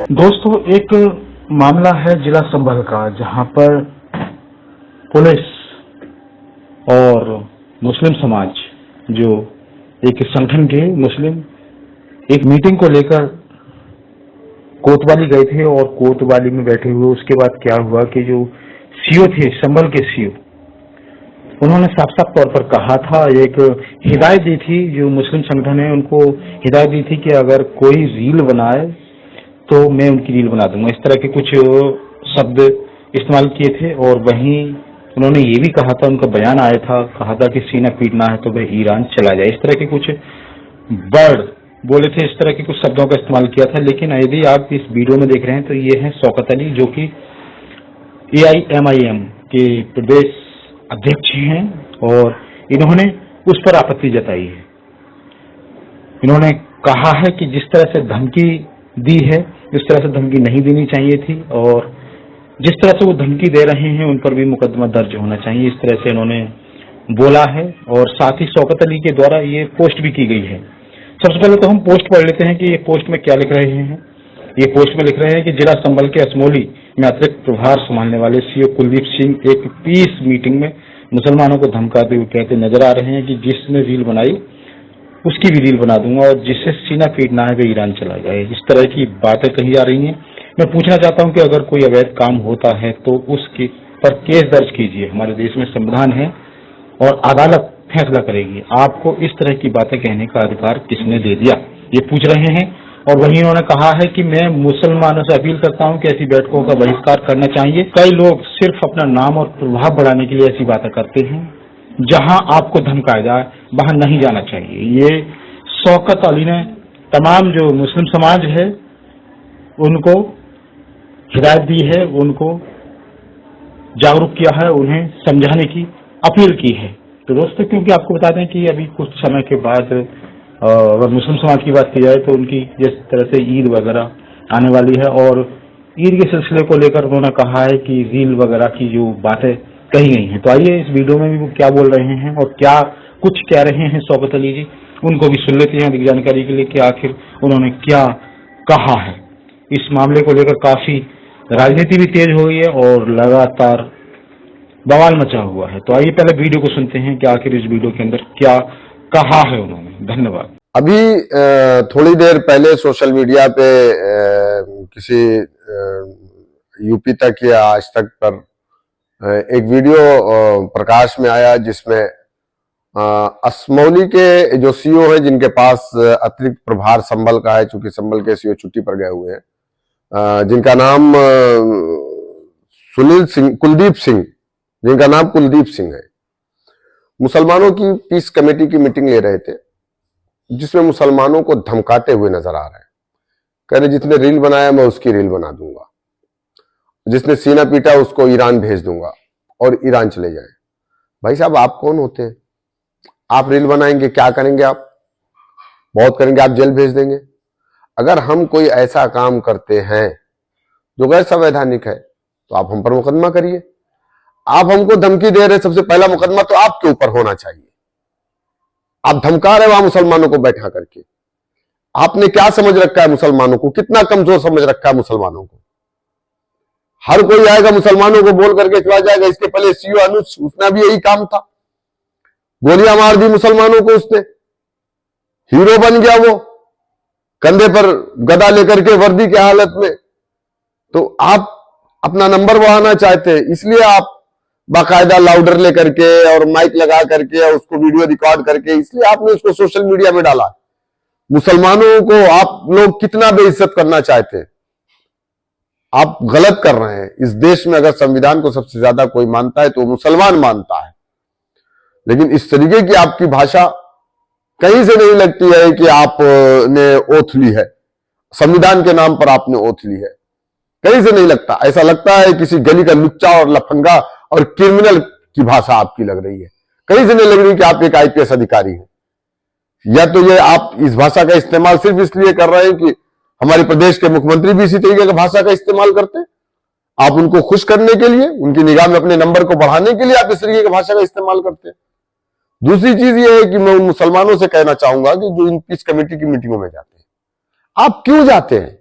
दोस्तों, एक मामला है जिला संभल का, जहां पर पुलिस और मुस्लिम समाज जो एक संगठन के मुस्लिम एक मीटिंग को लेकर कोतवाली गए थे और कोतवाली में बैठे हुए उसके बाद क्या हुआ कि जो सीओ थे, संभल के सीओ, उन्होंने साफ साफ तौर पर कहा था, एक हिदायत दी थी, जो मुस्लिम संगठन है उनको हिदायत दी थी कि अगर कोई रील बनाए तो मैं उनकी रील बना दूंगा। इस तरह के कुछ शब्द इस्तेमाल किए थे। और वहीं उन्होंने ये भी कहा था, उनका बयान आया था, कहा था कि सीना पीटना है तो वह ईरान चला जाए। इस तरह के कुछ वर्ड बोले थे, इस तरह के कुछ शब्दों का इस्तेमाल किया था। लेकिन यदि आप इस वीडियो में देख रहे हैं तो ये है शौकत अली, जो कि AIMIM के प्रदेश अध्यक्ष हैं, और इन्होंने उस पर आपत्ति जताई है। इन्होंने कहा है कि जिस तरह से धमकी दी है, उस तरह से धमकी नहीं देनी चाहिए थी, और जिस तरह से वो धमकी दे रहे हैं उन पर भी मुकदमा दर्ज होना चाहिए। इस तरह से इन्होंने बोला है। और साथ ही शौकत अली के द्वारा ये पोस्ट भी की गई है। सबसे पहले तो हम पोस्ट पढ़ लेते हैं कि ये पोस्ट में क्या लिख रहे हैं। ये पोस्ट में लिख रहे हैं कि जिला संभल के असमोली में अतिरिक्त प्रभार संभालने वाले सीओ कुलदीप सिंह एक पीस मीटिंग में मुसलमानों को धमकाते हुए कहते नजर आ रहे हैं कि जिसने रील बनाई उसकी भी रील बना दूंगा, और जिससे सीना पीटना है वे ईरान चला जाए। इस तरह की बातें कही जा रही हैं। मैं पूछना चाहता हूं कि अगर कोई अवैध काम होता है तो उसके पर केस दर्ज कीजिए। हमारे देश में संविधान है और अदालत फैसला करेगी। आपको इस तरह की बातें कहने का अधिकार किसने दे दिया, ये पूछ रहे हैं। और वहीं उन्होंने कहा है कि मैं मुसलमानों से अपील करता हूं कि ऐसी बैठकों का बहिष्कार करना चाहिए। कई लोग सिर्फ अपना नाम और प्रभाव बढ़ाने के लिए ऐसी बातें करते हैं। जहां आपको धमकाया जाए वहां नहीं जाना चाहिए। ये शौकत अली ने तमाम जो मुस्लिम समाज है उनको हिदायत दी है, उनको जागरूक किया है, उन्हें समझाने की अपील की है। तो दोस्तों, क्योंकि आपको बता दें कि अभी कुछ समय के बाद अगर मुस्लिम समाज की बात की जाए तो उनकी जिस तरह से ईद वगैरह आने वाली है, और ईद के सिलसिले को लेकर उन्होंने कहा है कि रील वगैरह की जो बातें कही गई हैं। तो आइए इस वीडियो में भी वो क्या बोल रहे हैं और क्या कुछ कह रहे हैं शौकत अली जी, उनको भी सुन लेते हैं अधिक जानकारी के लिए कि आखिर उन्होंने क्या कहा है। इस मामले को लेकर काफी राजनीति भी तेज हो गई है और लगातार बवाल मचा हुआ है। तो आइए पहले वीडियो को सुनते हैं कि आखिर इस वीडियो के अंदर क्या कहा है उन्होंने। धन्यवाद। अभी थोड़ी देर पहले सोशल मीडिया पे किसी यूपी तक या आज तक पर एक वीडियो प्रकाश में आया, जिसमें असमौली के जो सीओ है, जिनके पास अतिरिक्त प्रभार संभल का है, चूंकि संभल के सीओ छुट्टी पर गए हुए हैं, जिनका नाम कुलदीप सिंह, जिनका नाम कुलदीप सिंह है, मुसलमानों की पीस कमेटी की मीटिंग ले रहे थे, जिसमें मुसलमानों को धमकाते हुए नजर आ रहे हैं। कह रहे जिसने रील बनाया मैं उसकी रील बना दूंगा, जिसने सीना पीटा उसको ईरान भेज दूंगा और ईरान चले जाए। भाई साहब, आप कौन होते हैं? आप रील बनाएंगे, क्या करेंगे? आप बहुत करेंगे, आप जेल भेज देंगे। अगर हम कोई ऐसा काम करते हैं जो गैर संवैधानिक है तो आप हम पर मुकदमा करिए। आप हमको धमकी दे रहे, सबसे पहला मुकदमा तो आपके ऊपर होना चाहिए। आप धमका रहे वहां मुसलमानों को बैठा करके। आपने क्या समझ रखा है मुसलमानों को? कितना कमजोर समझ रखा है मुसलमानों को? हर कोई आएगा मुसलमानों को बोल करके चला जाएगा। इसके पहले सीओ अनुज, उसने भी यही काम था, गोलियां मार दी मुसलमानों को। उसने हीरो बन गया, वो कंधे पर गदा लेकर के वर्दी की हालत में। तो आप अपना नंबर बढ़ाना चाहते हैं, इसलिए आप बाकायदा लाउडर लेकर के और माइक लगा करके और उसको वीडियो रिकॉर्ड करके, इसलिए आपने उसको सोशल मीडिया में डाला। मुसलमानों को आप लोग कितना बेइज्जत करना चाहते हैं, आप गलत कर रहे हैं। इस देश में अगर संविधान को सबसे ज्यादा कोई मानता है तो वो मुसलमान मानता है। लेकिन इस तरीके की आपकी भाषा कहीं से नहीं लगती है कि आपने ओथ ली है, संविधान के नाम पर आपने ओथ ली है, कहीं से नहीं लगता। ऐसा लगता है किसी गली का लुच्चा और लफंगा और क्रिमिनल की भाषा आपकी लग रही है। कहीं से नहीं लग रही कि आप एक IPS अधिकारी हैं। या तो ये आप इस भाषा का इस्तेमाल सिर्फ इसलिए कर रहे हैं कि हमारे प्रदेश के मुख्यमंत्री भी इसी तरीके की भाषा का इस्तेमाल करते हैं। आप उनको खुश करने के लिए, उनकी निगाह में अपने नंबर को बढ़ाने के लिए आप इस तरीके की भाषा का इस्तेमाल करते हैं। दूसरी चीज ये है कि मैं उन मुसलमानों से कहना चाहूंगा कि जो इन पीस कमेटी की मीटिंगों में जाते हैं, आप क्यों जाते हैं?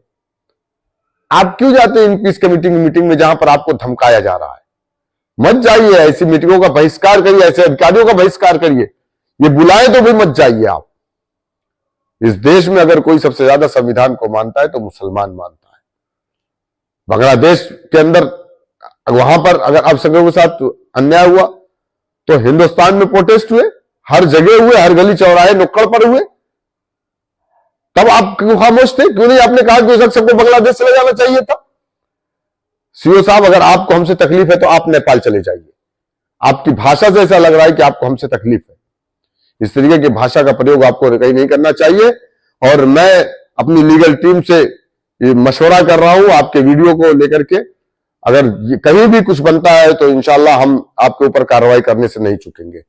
आप क्यों जाते हैं इन पीस कमेटी की मीटिंग में जहां पर आपको धमकाया जा रहा है? मत जाइए, ऐसी मीटिंगों का बहिष्कार करिए, ऐसे अधिकारियों का बहिष्कार करिए। ये बुलाए तो भी मत जाइए आप। इस देश में अगर कोई सबसे ज्यादा संविधान को मानता है तो मुसलमान मानता है। बांग्लादेश के अंदर वहां पर अगर अल्पसंख्यकों के साथ अन्याय हुआ तो हिंदुस्तान में प्रोटेस्ट हुए, हर जगह हुए, हर गली चौराहे नुक्कड़ पर हुए, तब आप क्यों खामोश थे? क्यों नहीं आपने कहा कि सबको बांग्लादेश चले जाना चाहिए था? सीओ साहब, अगर आपको हमसे तकलीफ है तो आप नेपाल चले जाइए। आपकी भाषा से ऐसा लग रहा है कि आपको हमसे तकलीफ है। इस तरीके की भाषा का प्रयोग आपको कहीं नहीं करना चाहिए। और मैं अपनी लीगल टीम से मशवरा कर रहा हूं आपके वीडियो को लेकर के, अगर कहीं भी कुछ बनता है तो इंशाल्लाह हम आपके ऊपर कार्रवाई करने से नहीं चूकेंगे।